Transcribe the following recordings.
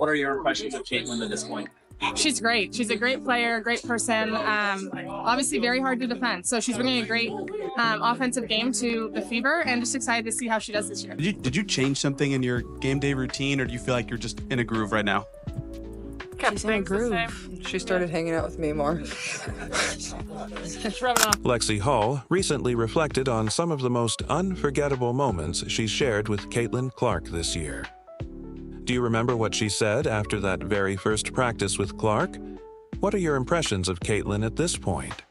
What are your impressions of Caitlin at this point? She's great. She's a great player, great person. Obviously very hard to defend. So she's bringing a great offensive game to the Fever, and just excited to see how she does this year. Did you change something in your game day routine, or do you feel like you're just in a groove right now? She's in a groove. She started hanging out with me more. It's rubbing off. Lexie Hull recently reflected on some of the most unforgettable moments she's shared with Caitlin Clark this year. Do you remember what she said after that very first practice with Clark? What are your impressions of Caitlin at this point?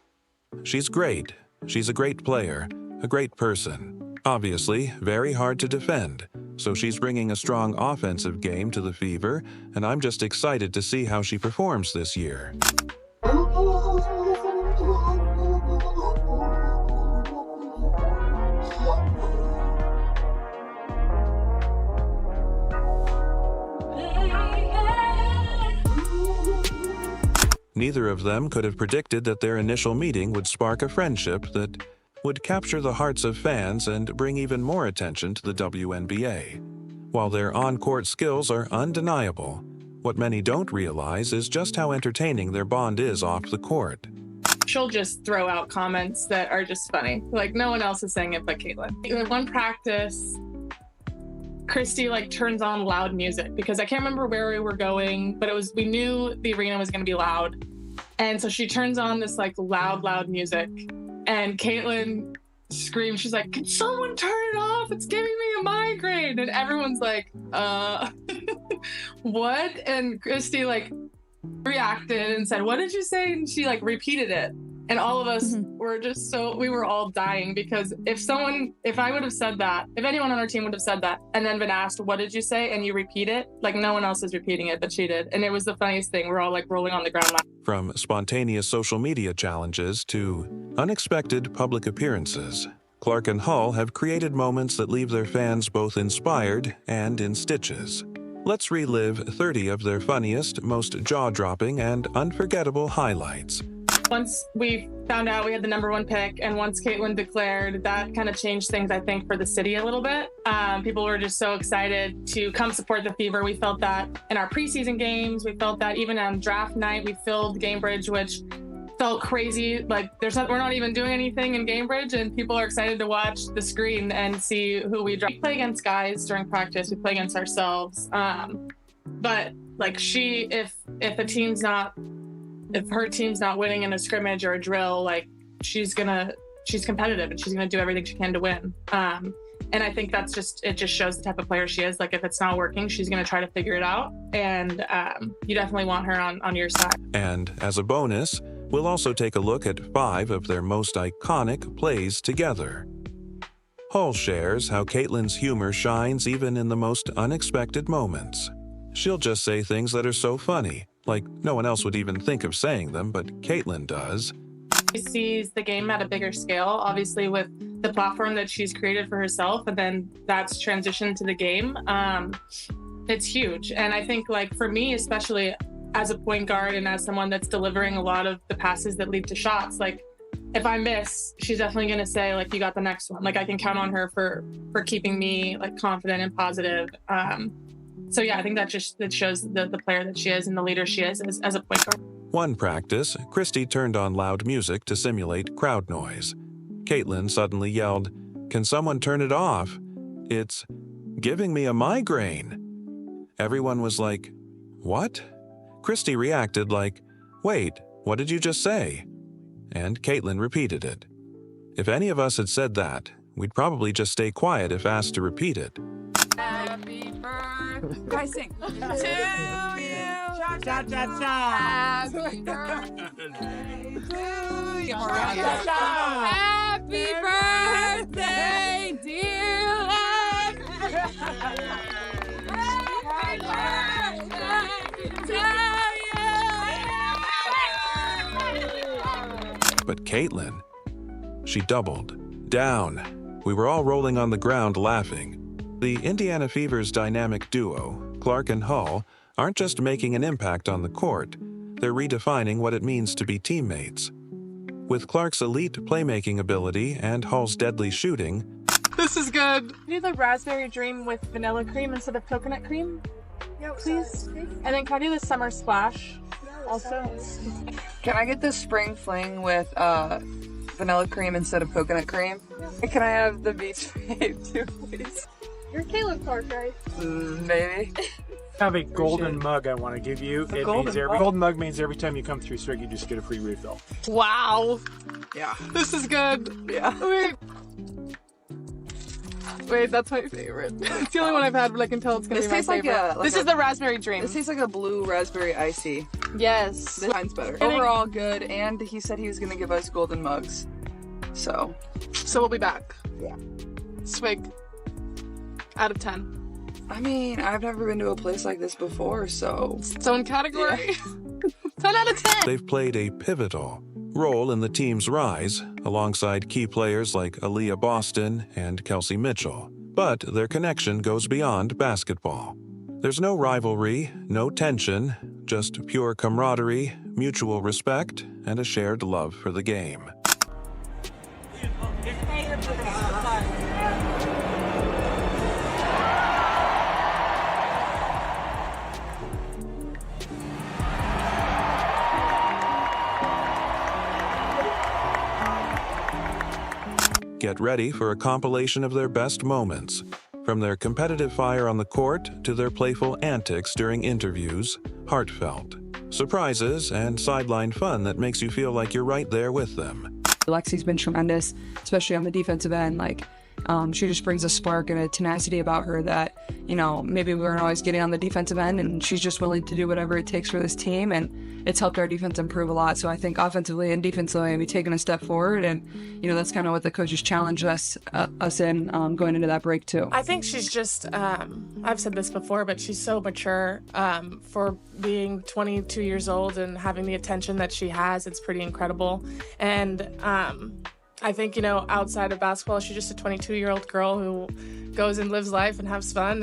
She's great. She's a great player, a great person. Obviously, very hard to defend. So she's bringing a strong offensive game to the Fever, and I'm just excited to see how she performs this year. Neither of them could have predicted that their initial meeting would spark a friendship that would capture the hearts of fans and bring even more attention to the WNBA. While their on-court skills are undeniable, what many don't realize is just how entertaining their bond is off the court. She'll just throw out comments that are just funny. Like, no one else is saying it but Caitlin. In one practice, Christy turns on loud music because I can't remember where we were going, but we knew the arena was going to be loud. And so she turns on this loud music, and Caitlin screams, she's like, "Can someone turn it off? It's giving me a migraine." And everyone's like, what? And Christy reacted and said, "What did you say?" And she repeated it. And all of us were just we were all dying, because if I would have said that, if anyone on our team would have said that and then been asked, "What did you say?" and you repeat it, no one else is repeating it, but she did. And it was the funniest thing. We're all rolling on the ground laughing. From spontaneous social media challenges to unexpected public appearances, Clark and Hull have created moments that leave their fans both inspired and in stitches. Let's relive 30 of their funniest, most jaw-dropping, and unforgettable highlights. Once we found out we had the #1 pick, and once Caitlin declared, that kind of changed things, I think, for the city a little bit. People were just so excited to come support the Fever. We felt that in our preseason games. We felt that even on draft night. We filled Gamebridge, which felt crazy. We're not even doing anything in Gamebridge, and people are excited to watch the screen and see who we draft. We play against guys during practice. We play against ourselves. But if her team's not winning in a scrimmage or a drill, she's competitive, and she's gonna do everything she can to win. And I think it just shows the type of player she is. If it's not working, she's gonna try to figure it out. And you definitely want her on your side. And as a bonus, we'll also take a look at 5 of their most iconic plays together. Hull shares how Caitlin's humor shines even in the most unexpected moments. She'll just say things that are so funny, no one else would even think of saying them, but Caitlin does. She sees the game at a bigger scale, obviously with the platform that she's created for herself, and then that's transitioned to the game. It's huge. And I think for me, especially as a point guard and as someone that's delivering a lot of the passes that lead to shots, if I miss, she's definitely going to say, you got the next one. I can count on her for keeping me confident and positive. So yeah, I think that shows the player that she is and the leader she is as a point guard. One practice, Christy turned on loud music to simulate crowd noise. Caitlin suddenly yelled, "Can someone turn it off? It's giving me a migraine." Everyone was like, "What?" Christy reacted "Wait, what did you just say?" And Caitlin repeated it. If any of us had said that, we'd probably just stay quiet if asked to repeat it. Happy birthday sing. To you. Cha cha cha. Happy birthday to you. Happy birthday, dear love. Happy birthday to you. But Caitlin, she doubled down. We were all rolling on the ground laughing. The Indiana Fever's dynamic duo, Clark and Hull, aren't just making an impact on the court, they're redefining what it means to be teammates. With Clark's elite playmaking ability and Hull's deadly shooting, This is good. Do the raspberry dream with vanilla cream instead of coconut cream? please. And then can I do the summer splash also? Can I get the spring fling with vanilla cream instead of coconut cream? Can I have the beach babe too, please? You're Caleb Clark, right? Maybe. I have a golden mug I want to give you. Golden mug means every time you come through Swig, you just get a free refill. Wow. Yeah. This is good. Yeah. Wait, that's my favorite. It's the only one I've had, but I can tell it's gonna This be my tastes like favorite. This is the raspberry dream. This tastes like a blue raspberry icy. Yes. This mine's better. Overall good, and he said he was gonna give us golden mugs. So we'll be back. Yeah. Swig. Out of 10. I mean, I've never been to a place like this before, so... Its own category. 10 out of 10. They've played a pivotal role in the team's rise, alongside key players like Aaliyah Boston and Kelsey Mitchell. But their connection goes beyond basketball. There's no rivalry, no tension, just pure camaraderie, mutual respect, and a shared love for the game. Get ready for a compilation of their best moments, from their competitive fire on the court to their playful antics during interviews, heartfelt surprises, and sideline fun that makes you feel like you're right there with them. Lexie's been tremendous, especially on the defensive end. She just brings a spark and a tenacity about her that, maybe we weren't always getting on the defensive end, and she's just willing to do whatever it takes for this team, and it's helped our defense improve a lot. So I think offensively and defensively, we've taken a step forward, and, that's kind of what the coaches challenged us in going into that break too. I think she's just, I've said this before, but she's so mature for being 22 years old and having the attention that she has. It's pretty incredible. And I think, outside of basketball, she's just a 22-year-old girl who goes and lives life and has fun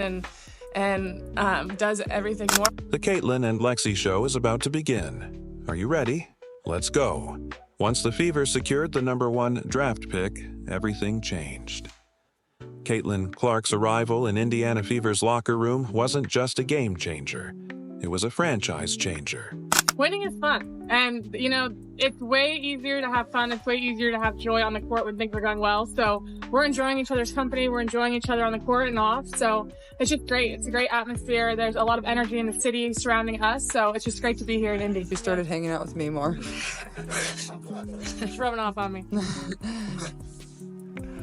and does everything more. The Caitlin and Lexie show is about to begin. Are you ready? Let's go. Once the Fever secured the #1 draft pick, everything changed. Caitlin Clark's arrival in Indiana Fever's locker room wasn't just a game changer. It was a franchise changer. Winning is fun, and it's way easier to have fun. It's way easier to have joy on the court when things are going well. So we're enjoying each other's company. We're enjoying each other on the court and off. So it's just great. It's a great atmosphere. There's a lot of energy in the city surrounding us. So it's just great to be here in Indy. He started hanging out with me more. It's rubbing off on me.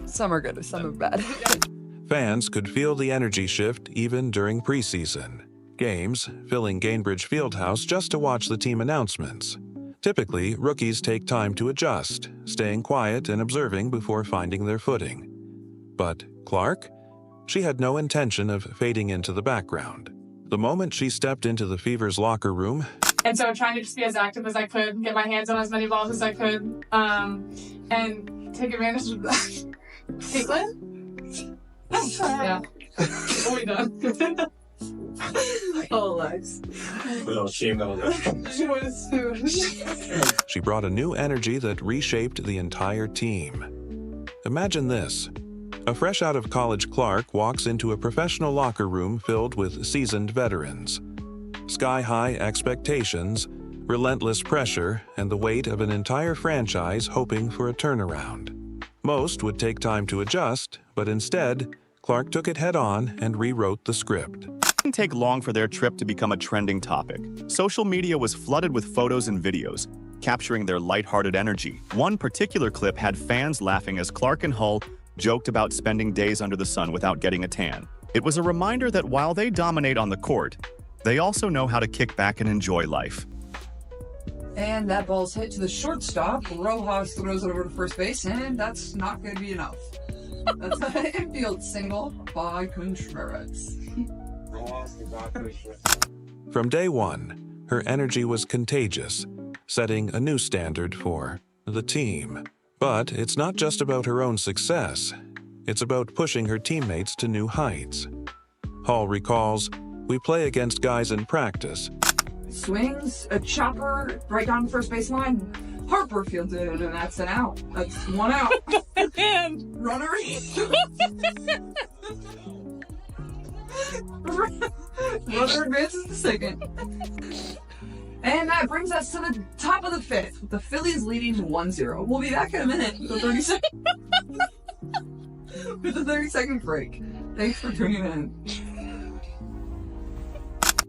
Some are good, some are bad. Fans could feel the energy shift even during preseason games, filling Gainbridge Fieldhouse just to watch the team announcements. Typically, rookies take time to adjust, staying quiet and observing before finding their footing. But Clark? She had no intention of fading into the background. The moment she stepped into the Fever's locker room, and so trying to just be as active as I could, get my hands on as many balls as I could, and take advantage of that. Caitlin? Yeah. Are we done? Oh, Lex. Little shame on she brought a new energy that reshaped the entire team. Imagine this. A fresh out of college Clark walks into a professional locker room filled with seasoned veterans. Sky-high expectations, relentless pressure, and the weight of an entire franchise hoping for a turnaround. Most would take time to adjust, but instead, Clark took it head-on and rewrote the script. It didn't take long for their trip to become a trending topic. Social media was flooded with photos and videos, capturing their lighthearted energy. One particular clip had fans laughing as Clark and Hull joked about spending days under the sun without getting a tan. It was a reminder that while they dominate on the court, they also know how to kick back and enjoy life. And that ball's hit to the shortstop. Rojas throws it over to first base, and that's not going to be enough. That's an infield single by Contreras. From day one, her energy was contagious, setting a new standard for the team. But it's not just about her own success. It's about pushing her teammates to new heights. Hall recalls, "We play against guys in practice. Swings, a chopper, right down the first baseline. Harper fields it, and that's an out. That's one out. Runner. Mother advances to second. And that brings us to the top of the fifth, with the Phillies leading 1-0. We'll be back in a minute with a 30-second break. Thanks for tuning in.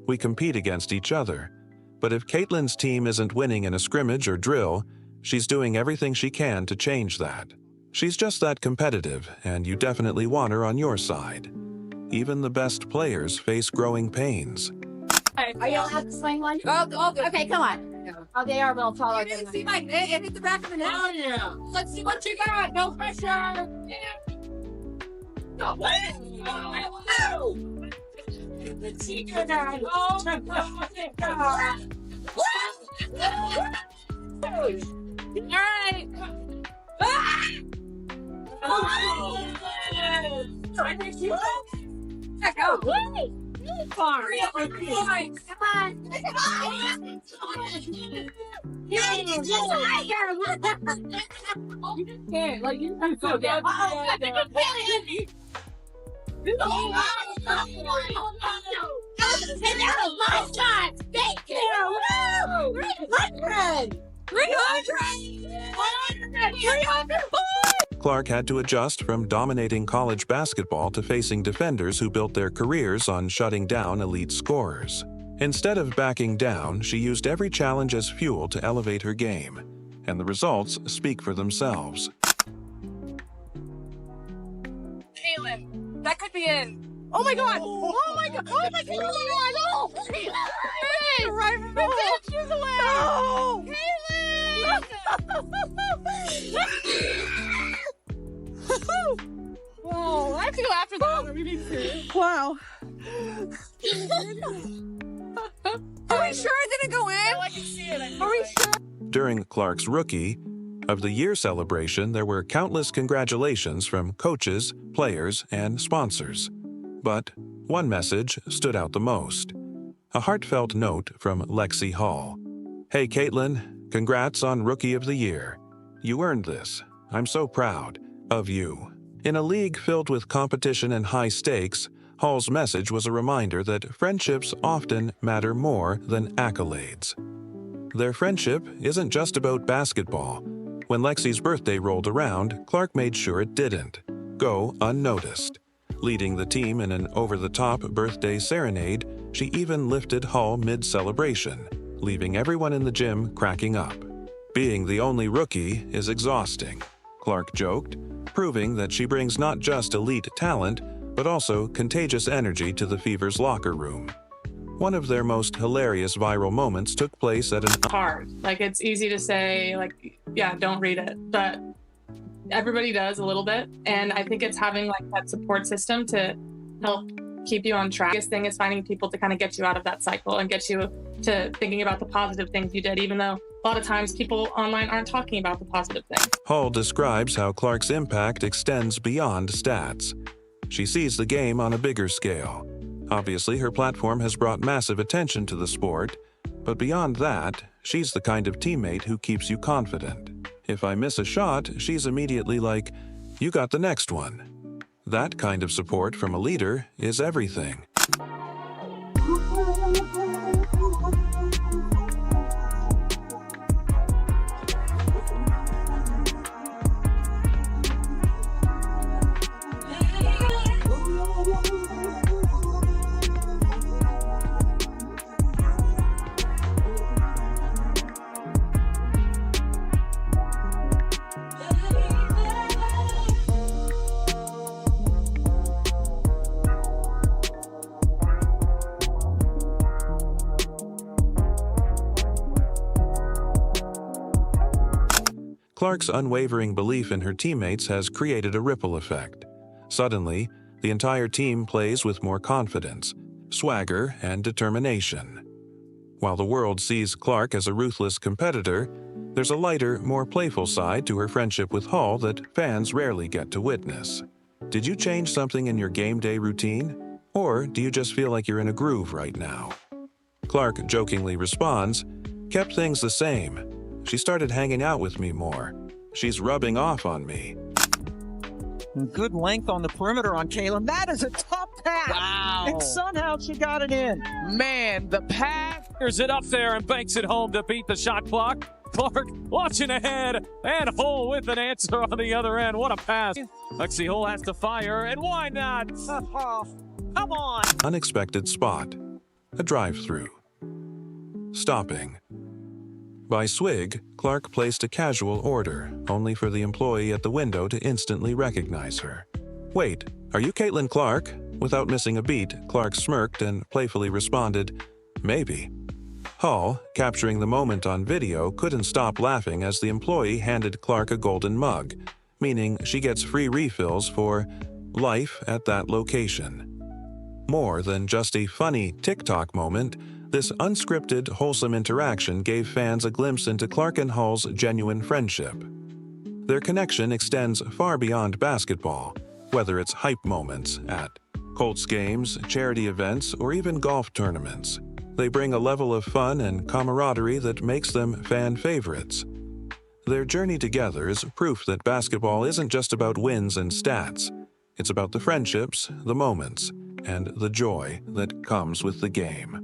We compete against each other. But if Caitlin's team isn't winning in a scrimmage or drill, she's doing everything she can to change that. She's just that competitive, and you definitely want her on your side. Even the best players face growing pains. Are you allowed to swing one? Oh, okay, come on. Oh, they are a little taller. You didn't see my neck. It hit the back of the neck. Oh, yeah. Let's see what you got. No pressure. Yeah. No, let's see your guy. Oh, my God. All right. Check out. Far. Come on. Yeah, like you can go down. My shot. Thank you. 300. 300. Clark had to adjust from dominating college basketball to facing defenders who built their careers on shutting down elite scorers. Instead of backing down, she used every challenge as fuel to elevate her game, and the results speak for themselves. Caitlin, that could be in. Oh my God! Oh my God! Oh my God! Oh my God! Hey! Right from the bench, she's allowed! Caitlin! Whoa! I have to go after that. We need to. Wow. Are we sure it didn't go in? No, I can see it. Are we sure? During Clark's Rookie of the Year celebration, there were countless congratulations from coaches, players, and sponsors. But one message stood out the most. A heartfelt note from Lexie Hull. Hey Caitlin, congrats on Rookie of the Year. You earned this. I'm so proud of you. In a league filled with competition and high stakes, Hull's message was a reminder that friendships often matter more than accolades. Their friendship isn't just about basketball. When Lexie's birthday rolled around, Clark made sure it didn't go unnoticed. Leading the team in an over-the-top birthday serenade, she even lifted Hull mid-celebration, leaving everyone in the gym cracking up. Being the only rookie is exhausting, Clark joked, proving that she brings not just elite talent, but also contagious energy to the Fever's locker room. One of their most hilarious viral moments took place at an hard. Like, it's easy to say, like, yeah, don't read it, but everybody does a little bit. And I think it's having like that support system to help keep you on track. The biggest thing is finding people to kind of get you out of that cycle and get you to thinking about the positive things you did, even though a lot of times people online aren't talking about the positive things. Hull describes how Clark's impact extends beyond stats. She sees the game on a bigger scale. Obviously, her platform has brought massive attention to the sport, but beyond that, she's the kind of teammate who keeps you confident. If I miss a shot, she's immediately like, you got the next one. That kind of support from a leader is everything. Clark's unwavering belief in her teammates has created a ripple effect. Suddenly, the entire team plays with more confidence, swagger, and determination. While the world sees Clark as a ruthless competitor, there's a lighter, more playful side to her friendship with Hull that fans rarely get to witness. Did you change something in your game day routine? Or do you just feel like you're in a groove right now? Clark jokingly responds, kept things the same. She started hanging out with me more. She's rubbing off on me. Good length on the perimeter on Caitlin. That is a tough tap. Wow. And somehow she got it in. Man, the pass. Fires it up there and banks it home to beat the shot clock. Clark watching ahead, and Hull with an answer on the other end. What a pass. Lexie Hull has to fire, and why not? Come on. Unexpected spot. A drive-through. Stopping. By swig, Clark placed a casual order, only for the employee at the window to instantly recognize her. "Wait, are you Caitlin Clark?" Without missing a beat, Clark smirked and playfully responded, "Maybe." Hull, capturing the moment on video, couldn't stop laughing as the employee handed Clark a golden mug, meaning she gets free refills for life at that location. More than just a funny TikTok moment, this unscripted, wholesome interaction gave fans a glimpse into Clark and Hull's genuine friendship. Their connection extends far beyond basketball, whether it's hype moments at Colts games, charity events, or even golf tournaments. They bring a level of fun and camaraderie that makes them fan favorites. Their journey together is proof that basketball isn't just about wins and stats. It's about the friendships, the moments, and the joy that comes with the game.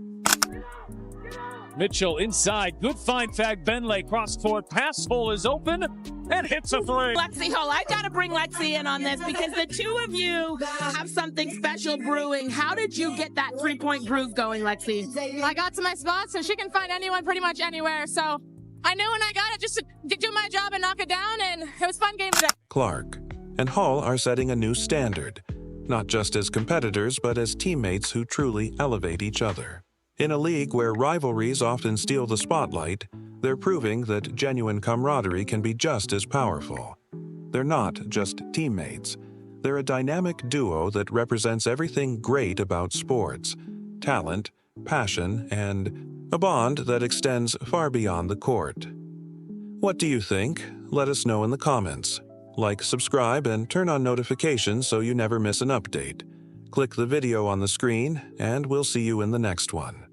Mitchell inside. Good find, Fag Benley. Cross court. Pass hole is open and hits a three. Lexie Hull, I gotta bring Lexie in on this because the two of you have something special brewing. How did you get that three-point groove going, Lexie? I got to my spot, so she can find anyone pretty much anywhere. So I knew when I got it just to do my job and knock it down, and it was a fun game today. Clark and Hull are setting a new standard, not just as competitors, but as teammates who truly elevate each other. In a league where rivalries often steal the spotlight, they're proving that genuine camaraderie can be just as powerful. They're not just teammates. They're a dynamic duo that represents everything great about sports: talent, passion, and a bond that extends far beyond the court. What do you think? Let us know in the comments. Like, subscribe, and turn on notifications so you never miss an update. Click the video on the screen, and we'll see you in the next one.